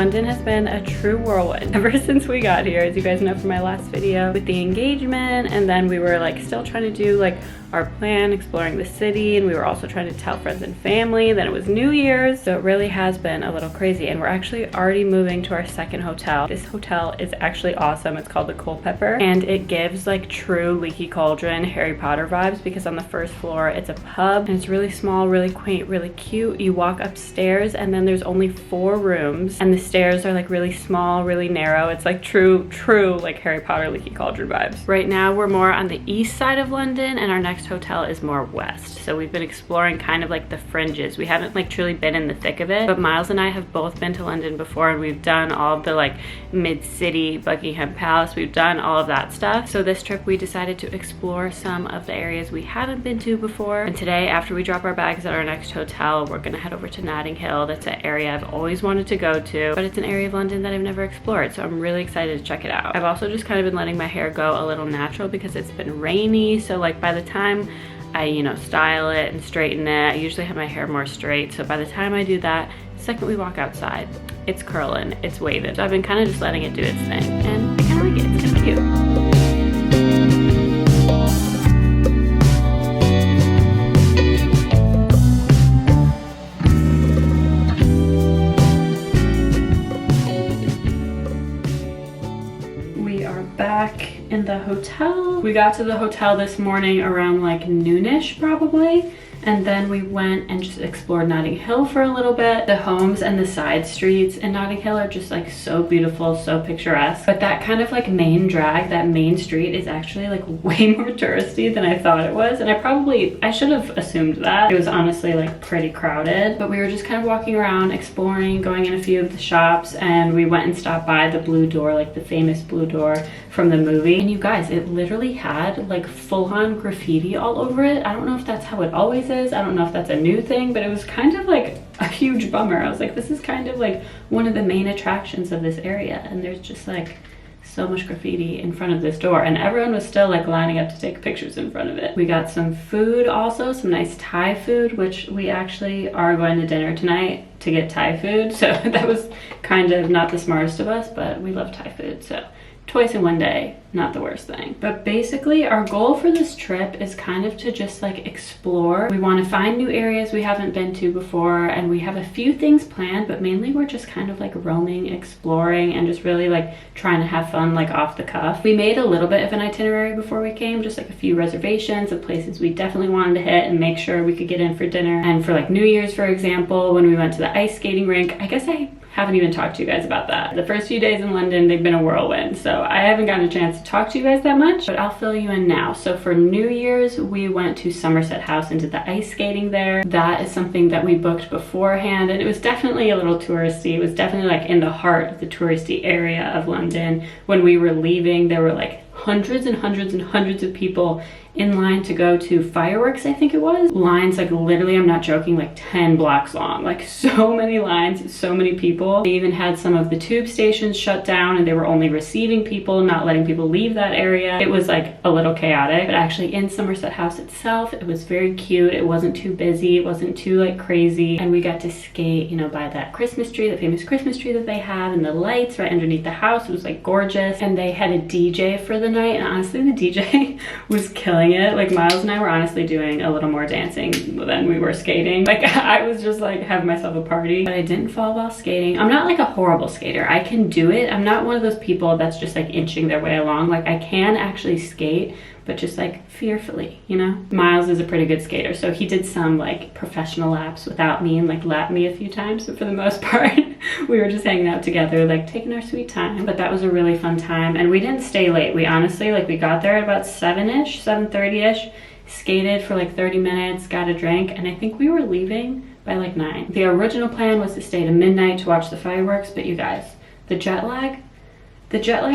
London has been a true whirlwind ever since we got here, as you guys know from my last video with the engagement, and then we were like still trying to do like our plan, exploring the city, and we were also trying to tell friends and family. Then it was New Year's, so it really has been a little crazy, and we're actually already moving to our second hotel. This hotel is actually awesome. It's called the Culpeper, and it gives like true Leaky Cauldron Harry Potter vibes, because on the first floor it's a pub and it's really small, really quaint, really cute. You walk upstairs and then there's only 4 rooms, and the stairs are like really small, really narrow. It's like true like Harry Potter Leaky Cauldron vibes. Right now we're more on the east side of London, and our next hotel is more west. So we've been exploring kind of like the fringes. We haven't like truly been in the thick of it, but Miles and I have both been to London before, and we've done all of the like mid-city, Buckingham Palace, we've done all of that stuff. So this trip we decided to explore some of the areas we haven't been to before. And today, after we drop our bags at our next hotel, we're gonna head over to Notting Hill. That's an area I've always wanted to go to, but it's an area of London that I've never explored, so I'm really excited to check it out. I've also just kind of been letting my hair go a little natural because it's been rainy, so like by the time I, you know, style it and straighten it, I usually have my hair more straight, so by the time I do that, the second we walk outside, it's curling, it's waving. So I've been kind of just letting it do its thing, and I kind of like it. It's kind of cute. Back in the hotel. We got to the hotel this morning around like noonish probably, and then we went and just explored Notting Hill for a little bit. The homes and the side streets in Notting Hill are just like so beautiful, so picturesque, but that kind of like main drag, that main street is actually like way more touristy than I thought it was, and I should have assumed that. It was honestly like pretty crowded, but we were just kind of walking around, exploring, going in a few of the shops, and we went and stopped by the Blue Door, like the famous Blue Door from the movie. And you guys, it literally had like full-on graffiti all over it. I don't know if that's how it always is. I don't know if that's a new thing, but it was kind of like a huge bummer. I was like, this is kind of like one of the main attractions of this area, and there's just like so much graffiti in front of this door, and everyone was still like lining up to take pictures in front of it. We got some food also, some nice Thai food, which we actually are going to dinner tonight to get Thai food, so that was kind of not the smartest of us, but we love Thai food, so twice in one day, not the worst thing. But basically our goal for this trip is kind of to just like explore. We want to find new areas we haven't been to before, and we have a few things planned, but mainly we're just kind of like roaming, exploring, and just really like trying to have fun like off the cuff. We made a little bit of an itinerary before we came, just like a few reservations of places we definitely wanted to hit and make sure we could get in for dinner. And for like New Year's, for example, when we went to the ice skating rink, I guess I haven't even talked to you guys about that. The first few days in London, they've been a whirlwind, so I haven't gotten a chance to talk to you guys that much, but I'll fill you in now. So for New Year's, we went to Somerset House and did the ice skating there. That is something that we booked beforehand, and it was definitely a little touristy. It was definitely like in the heart of the touristy area of London. When we were leaving, there were like hundreds and hundreds and hundreds of people in line to go to fireworks, I think it was. Lines like literally, I'm not joking, like 10 blocks long. Like so many lines, so many people. They even had some of the tube stations shut down, and they were only receiving people, not letting people leave that area. It was like a little chaotic, but actually in Somerset House itself, it was very cute. It wasn't too busy, it wasn't too like crazy, and we got to skate, you know, by that Christmas tree, the famous Christmas tree that they have, and the lights right underneath the house. It was like gorgeous, and they had a DJ for the night, and honestly the DJ was killing it. Like Miles and I were honestly doing a little more dancing than we were skating. Like I was just like having myself a party, but I didn't fall while skating. I'm not like a horrible skater. I can do it. I'm not one of those people that's just like inching their way along. Like I can actually skate, but just like fearfully, you know? Miles is a pretty good skater, so he did some like professional laps without me and like lapped me a few times, but for the most part we were just hanging out together, like taking our sweet time. But that was a really fun time, and we didn't stay late. We honestly, like we got there at about 7-ish, 7:30-ish, skated for like 30 minutes, got a drink, and I think we were leaving by like 9. The original plan was to stay to midnight to watch the fireworks, but you guys, the jet lag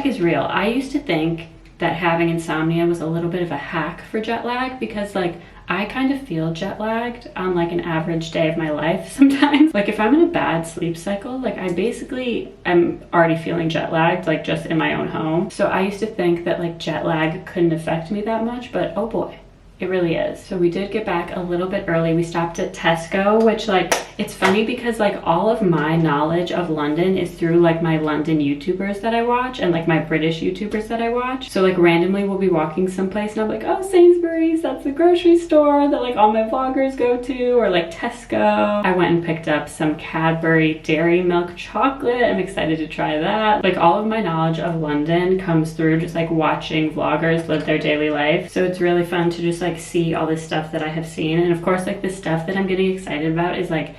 is real. I used to think that having insomnia was a little bit of a hack for jet lag, because like I kind of feel jet lagged on like an average day of my life sometimes. Like if I'm in a bad sleep cycle, like I basically am already feeling jet lagged, like just in my own home. So I used to think that like jet lag couldn't affect me that much, but oh boy, It really is. So we did get back a little bit early. We stopped at Tesco, which like, it's funny because like all of my knowledge of London is through like my London YouTubers that I watch and like my British YouTubers that I watch. So like randomly we'll be walking someplace and I'm like, oh, Sainsbury's, that's the grocery store that like all my vloggers go to, or like Tesco. I went and picked up some Cadbury dairy milk chocolate. I'm excited to try that. Like all of my knowledge of London comes through just like watching vloggers live their daily life. So it's really fun to just like see all this stuff that I have seen. And of course like the stuff that I'm getting excited about is like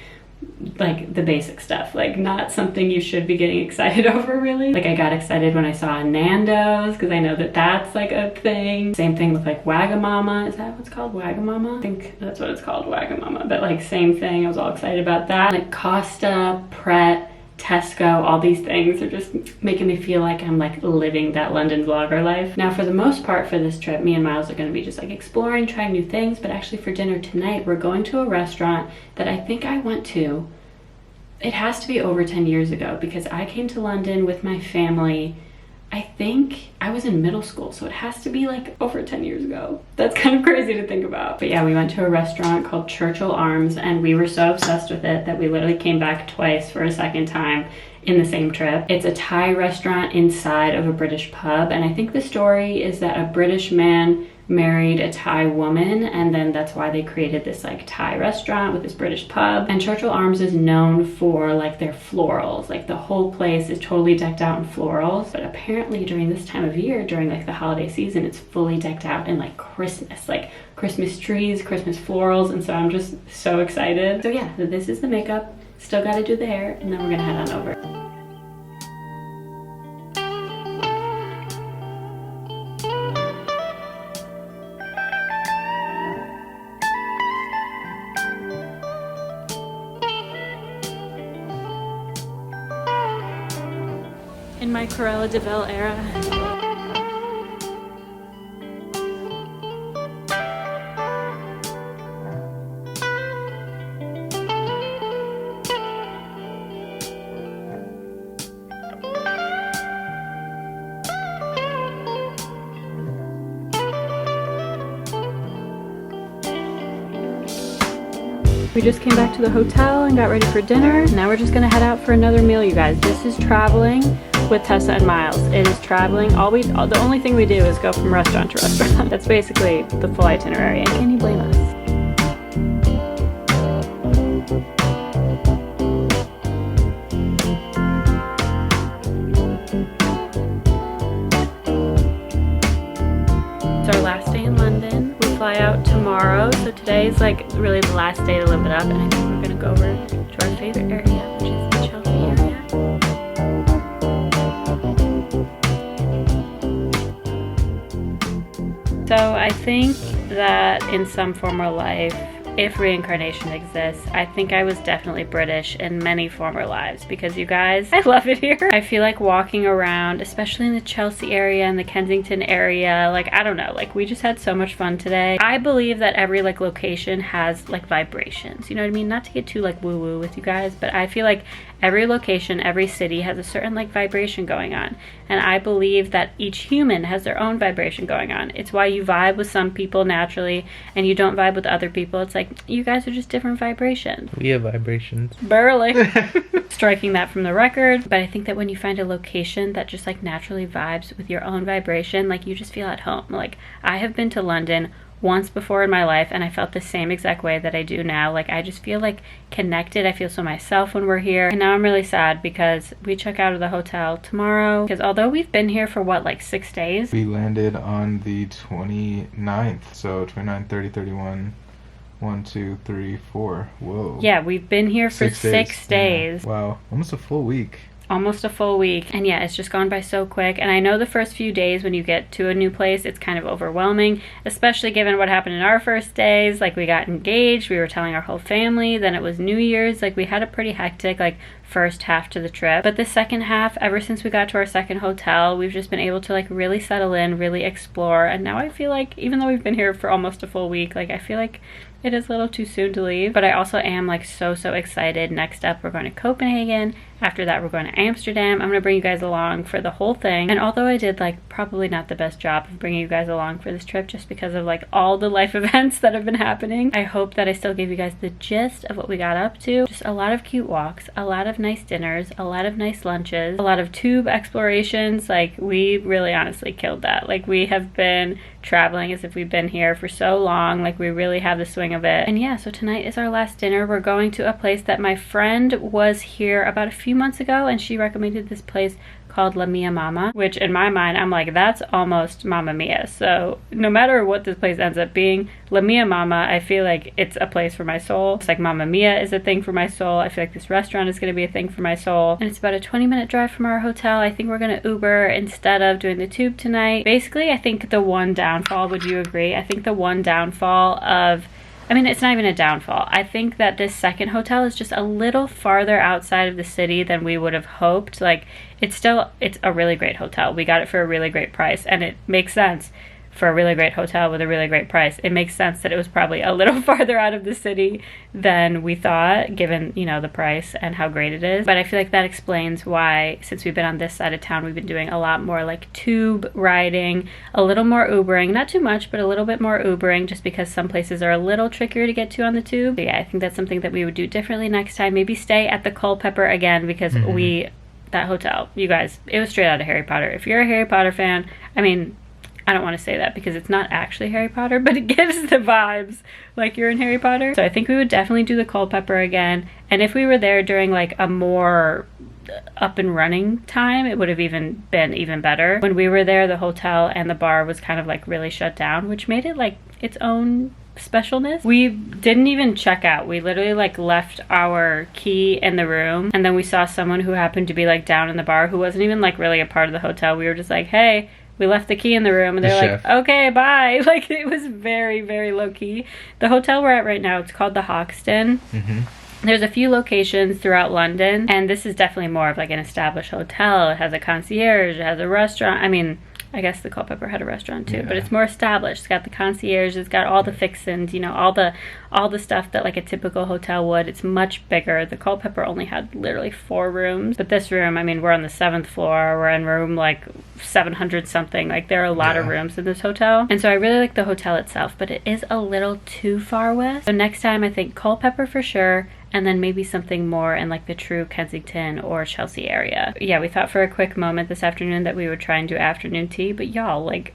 the basic stuff, like not something you should be getting excited over really. Like I got excited when I saw Nando's because I know that that's like a thing. Same thing with like Wagamama. Is that what's called, Wagamama? I think that's what it's called, Wagamama. But like same thing, I was all excited about that. Like Costa, Pret, Tesco, all these things are just making me feel like I'm like living that London vlogger life. Now for the most part for this trip, me and Miles are going to be just like exploring, trying new things, but actually for dinner tonight, we're going to a restaurant that I think I went to, it has to be over 10 years ago because I came to London with my family. I think I was in middle school, so it has to be like over 10 years ago. That's kind of crazy to think about. But yeah, we went to a restaurant called Churchill Arms and we were so obsessed with it that we literally came back twice for a second time in the same trip. It's a Thai restaurant inside of a British pub, and I think the story is that a British man married a Thai woman, and then that's why they created this like Thai restaurant with this British pub. And Churchill Arms is known for like their florals. Like the whole place is totally decked out in florals, but apparently during this time of year, during like the holiday season, it's fully decked out in like Christmas, like Christmas trees, Christmas florals, and so I'm just so excited. So yeah, this is the makeup. Still gotta do the hair, and then we're gonna head on over. In my Cruella de Vil era. We just came back to the hotel and got ready for dinner. Now we're just gonna head out for another meal, you guys. This is traveling with Tessa and Miles. It is traveling. The only thing we do is go from restaurant to restaurant. That's basically the full itinerary, and can you blame us? It's our last day in London. We fly out tomorrow, so today is like really the last day to live it up, and I think we're gonna go over to our favorite area, which is the Chelsea area. So I think that in some former life, if reincarnation exists, I think I was definitely British in many former lives because you guys, I love it here. I feel like walking around, especially in the Chelsea area and the Kensington area, like I don't know, like we just had so much fun today. I believe that every like location has like vibrations, you know what I mean? Not to get too like woo woo with you guys, but I feel like every location, every city has a certain like vibration going on. And I believe that each human has their own vibration going on. It's why you vibe with some people naturally and you don't vibe with other people. It's like, you guys are just different vibrations. We have vibrations. Barely. Striking that from the record. But I think that when you find a location that just like naturally vibes with your own vibration, like you just feel at home. Like I have been to London once before in my life and I felt the same exact way that I do now. Like I just feel like connected. I feel so myself when we're here. And now I'm really sad because we check out of the hotel tomorrow because although we've been here for what, like 6 days? We landed on the 29th, so 29, 30, 31, 1, 2, 3, 4. Whoa. Yeah, we've been here for 6 days. Yeah. Wow, almost a full week. Almost a full week, and yeah, it's just gone by so quick. And I know the first few days when you get to a new place, it's kind of overwhelming, especially given what happened in our first days. Like we got engaged, we were telling our whole family, then it was New Year's. Like we had a pretty hectic like first half to the trip, but the second half, ever since we got to our second hotel, we've just been able to like really settle in, really explore. And now I feel like even though we've been here for almost a full week, like I feel like it is a little too soon to leave, but I also am like so excited. Next up we're going to Copenhagen After that, we're going to Amsterdam. I'm gonna bring you guys along for the whole thing. And although I did like probably not the best job of bringing you guys along for this trip just because of like all the life events that have been happening, I hope that I still gave you guys the gist of what we got up to. Just a lot of cute walks, a lot of nice dinners, a lot of nice lunches, a lot of tube explorations. Like we really honestly killed that. Like we have been traveling as if we've been here for so long. Like we really have the swing of it. And yeah, so tonight is our last dinner. We're going to a place that my friend was here about a few months ago, and she recommended this place called La Mia Mama, which in my mind I'm like, that's almost Mamma Mia. So no matter what this place ends up being, La Mia Mama, I feel like it's a place for my soul. It's like Mamma Mia is a thing for my soul. I feel like this restaurant is going to be a thing for my soul. And it's about a 20-minute drive from our hotel. I think we're going to Uber instead of doing the tube tonight. Basically, I think the one downfall, would you agree? I think the one downfall of, I mean, it's not even a downfall. I think that this second hotel is just a little farther outside of the city than we would have hoped. Like, it's a really great hotel. We got it for a really great price, and it makes sense for a really great hotel with a really great price. It makes sense that it was probably a little farther out of the city than we thought, given, you know, the price and how great it is. But I feel like that explains why, since we've been on this side of town, we've been doing a lot more like tube riding, a little more Ubering, not too much, but a little bit more Ubering, just because some places are a little trickier to get to on the tube. But yeah, I think that's something that we would do differently next time. Maybe stay at the Culpeper again, because that hotel, you guys, it was straight out of Harry Potter. If you're a Harry Potter fan, I mean, I don't want to say that because it's not actually Harry Potter, but it gives the vibes like you're in Harry Potter. So I think we would definitely do the Culpeper again. And if we were there during like a more up and running time, it would have been even better. When we were there, the hotel and the bar was kind of like really shut down, which made it like its own specialness. We didn't even check out. We literally like left our key in the room, and then we saw someone who happened to be like down in the bar who wasn't even like really a part of the hotel. We were just like, hey, we left the key in the room, and they're like, okay, bye. Like, it was very, very low key. The hotel we're at right now, it's called the Hoxton. There's a few locations throughout London, and this is definitely more of like an established hotel. It has a concierge, it has a restaurant. I mean, I guess the Culpeper had a restaurant too, but it's more established. It's got the concierge, it's got all the fixins, you know, all the stuff that like a typical hotel would. It's much bigger. The Culpeper only had literally 4 rooms, but this room, I mean, we're on the 7th floor. We're in room like 700 something. Like, there are a lot of rooms in this hotel, and so I really like the hotel itself, but it is a little too far west. So next time, I think Culpeper for sure, and then maybe something more in like the true Kensington or Chelsea area. Yeah, we thought for a quick moment this afternoon that we would try and do afternoon tea, but y'all, like,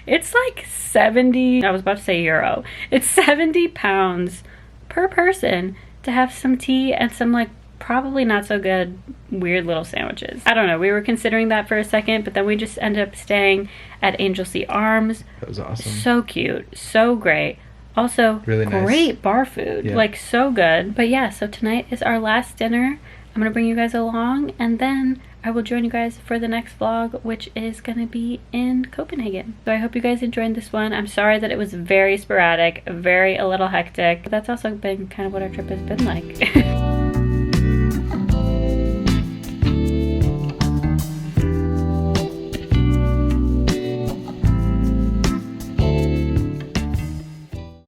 it's like 70, I was about to say euro, it's 70 pounds per person to have some tea and some like probably not so good weird little sandwiches. I don't know, we were considering that for a second, but then we just ended up staying at Anglesey Arms. That was awesome. So cute, so great. Also, really nice. Great bar food, like so good. But yeah, so tonight is our last dinner. I'm gonna bring you guys along, and then I will join you guys for the next vlog, which is gonna be in Copenhagen. So I hope you guys enjoyed this one. I'm sorry that it was very sporadic, a little hectic, but that's also been kind of what our trip has been like.